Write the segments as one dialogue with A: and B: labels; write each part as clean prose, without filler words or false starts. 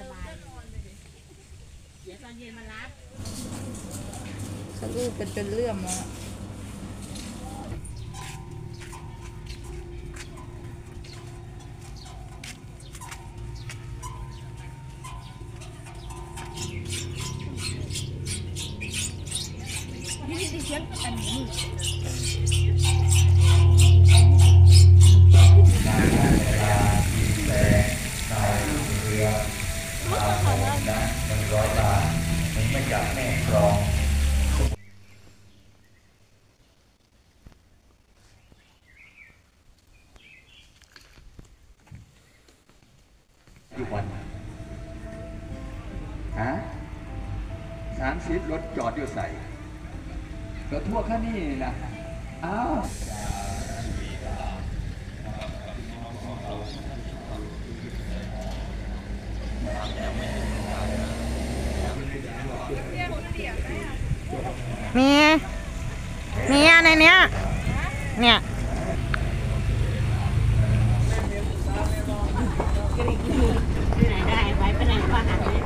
A: สบายเดี๋ยวตอนเย็นมารับ
B: เขาลูกเป็นจนเลื่อมอ่ะ
C: กี่วันฮะ30รถจอดอยู่ใส่รถทั่วแค่นี้นะอ้าว
B: มีในเนี้ยเนี่ย
A: ได้ไว้เป็นไหนว่าหันเลย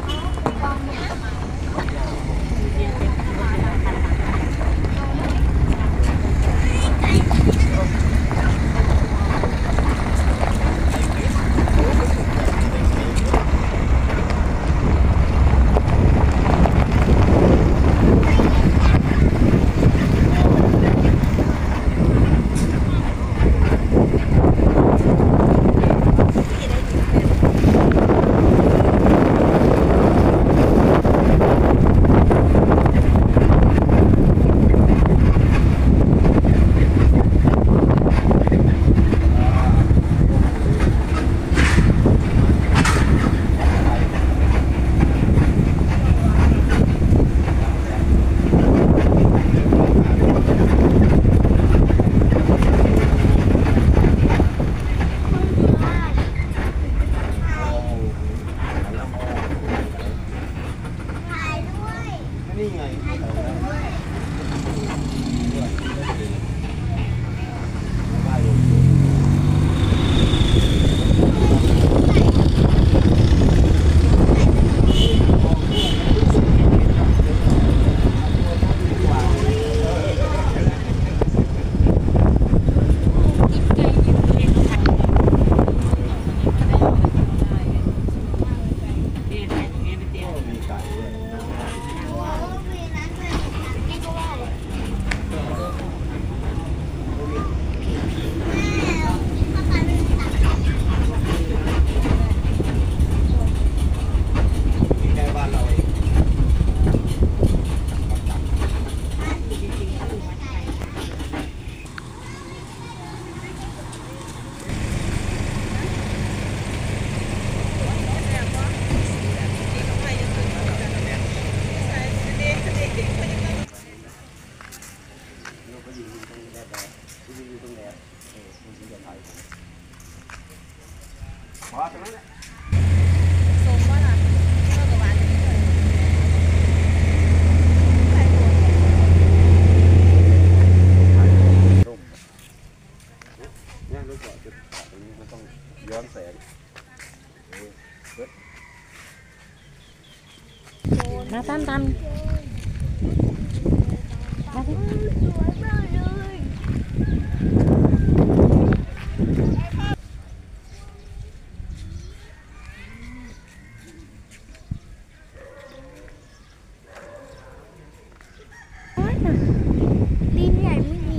B: มาตามมา
D: ดินใหญ่ไม่ดี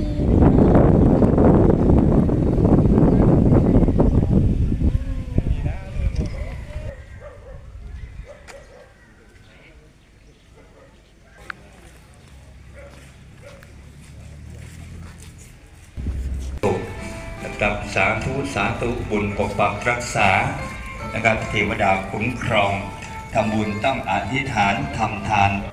C: กับสาธุสาธุบุญปกปักรักษานะครับเทวดาคุ้มครองทำบุญต้องอธิษฐานทำทาน
D: อ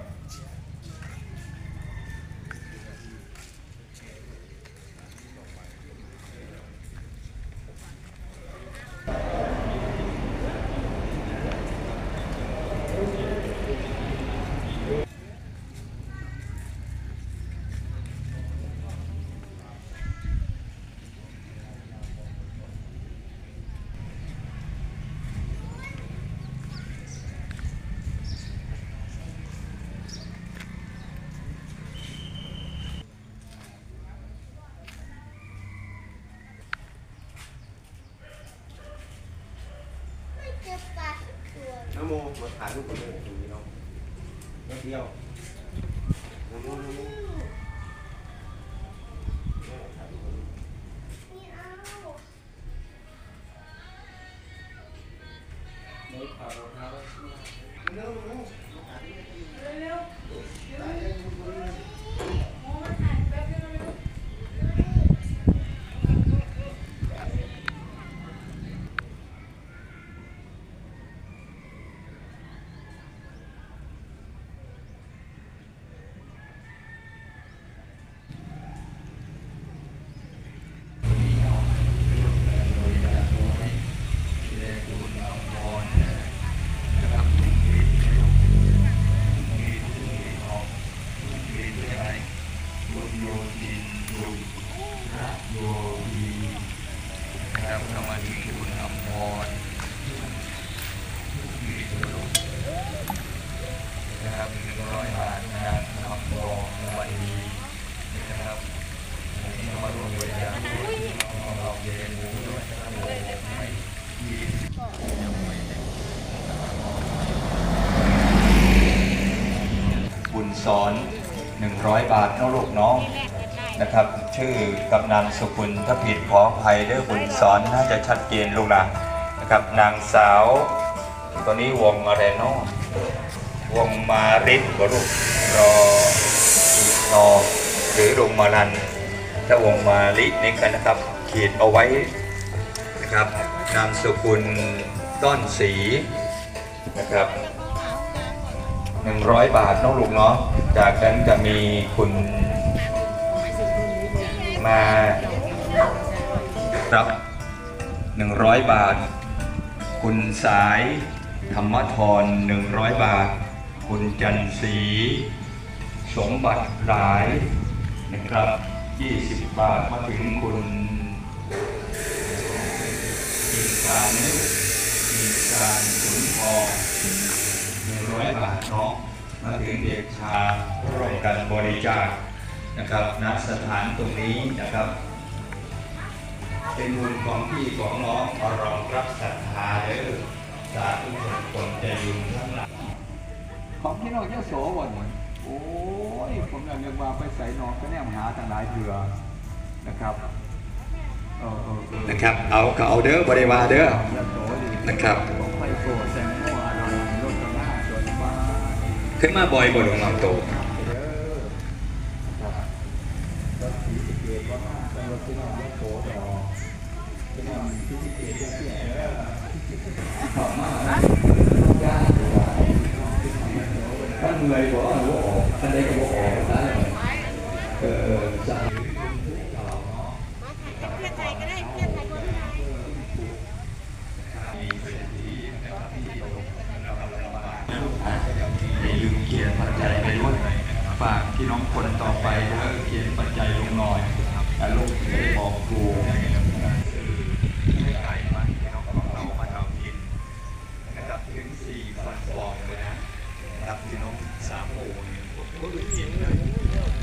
D: น้ำโมมาถ่ายรูปกันเลยตรงนี้เนาะเที่ยวน้ำโม
C: บุญสอน100 บาทน้องลูกน้องนะครับชื่อกำนันสุกุลถ้าผิดขออภัยเด้อบุญสอนน่าจะชัดเจนลูกนะนะครับนางสาวตัวนี้วงอะไรเนาะวงมาริศบลูกรออีนอหรือวงมารันถ้าวงมาลินี่กันนะครับขีดเอาไว้นะครับนามสกุลต้นสีนะครับ100 บาทน้องลูกเนาะจากนั้นจะมีคุณมารับ100 บาทคุณสายธรรมธร100 บาทคุณจันทรีสมบัติหลายนะครับ20 บาทมาถึงคุณอินการนึกอินการขุนทอง100 บาทเนาะมาถึงเด็กชาร่วมกันบริจาคนะครับณสถานตรงนี้นะครับเป็นบุญของพี่ของน้องรองรับศรัทธาเด้อสาธุชนคนใจบุญทั้งหลาย
E: ของพี่น้องเจ้าโสวันโอ้ยผมอยากนึกว่าไปใส่นอนก็แนมหาทางหลายเถื่อนะครับ
C: นะครับเอาเด้อบริวารเด้อนะครับ
E: ไปโกรธแซงโม่อะไรรถกระบะส่วนบ้า
C: ขึ้นมาบ่อยบ่หลวงโต
E: รถสีสเกตว่าเป็นรถที่น้องโตต่อเป็นน้องที่สเกตเที่ยวขอบมากท่านเหนื่อยกว่าหัวออกท่านได้หัวออกได้จะ
A: เพื่อไทยก็ได้เพื่อไทยคนไทย
C: อย่าลืมเขียนปัจจัยไปด้วยฝากพี่น้องคนต่อไปแล้วเขียนปัจจัยลงหน่อยแล้วลูกจะได้บอกครูไก่มาพี่น้องของเรามาทำกินนะครับถึง4 ฟันฟองเลยนะครับพี่น้อง3 โมงก็คือกินเลย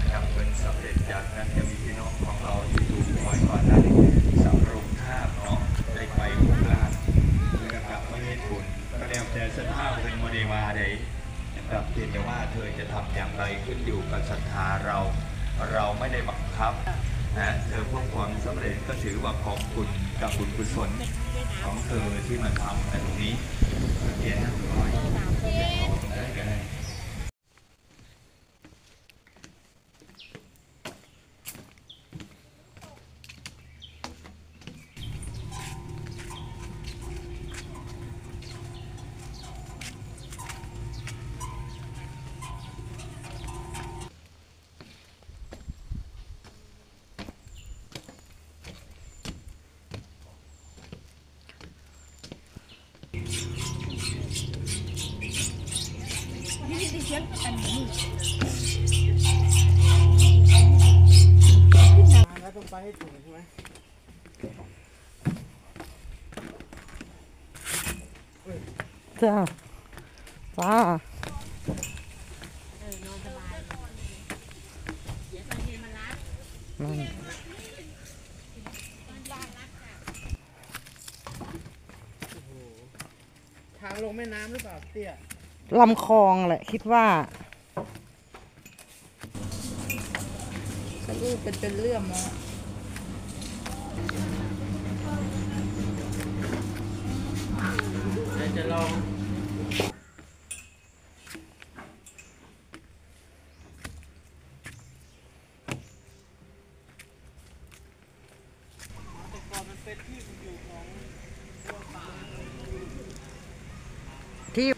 C: นะครับเป็นสำเร็จจากนั้นจะมีพี่น้องของเราที่ดูคอยก่อนนั้นสำรงท่าเนาะได้ไปโรงงานนะครับไม่ให้ทุนก็แล้วแต่ศรัทธาเป็นโมเดลมาใดนะครับเพียงแต่ว่าเธอจะทำอย่างไรขึ้นอยู่กับศรัทธาเราไม่ได้บังคับนะเธอพบความสำเร็จก็ถือว่าขอบคุณกับบุญกุศลของเธอที่มาทำในตรงนี้เรียนให้รู้อยเอาตรงนั้นก็ได้
D: แล้วต้องไปให้ถึงใช่ไหม
B: จ้าจ้า
A: นอนสบายเดี๋ยวตอนเย็นมารับ
D: ถ้ างลงแม่น้ำหรือเปล่าเตี้ย
B: ลำคลองแหละคิดว่ารูปเป็นเรื่องมา
D: จะลองแต่ก่อนมันเป็นที่อยู่ของตัวป่า
B: ที่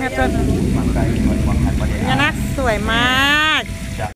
B: แม่ต้น
C: มันไก่มันวังหันมาเนี่ย
B: ยานักสวยมาก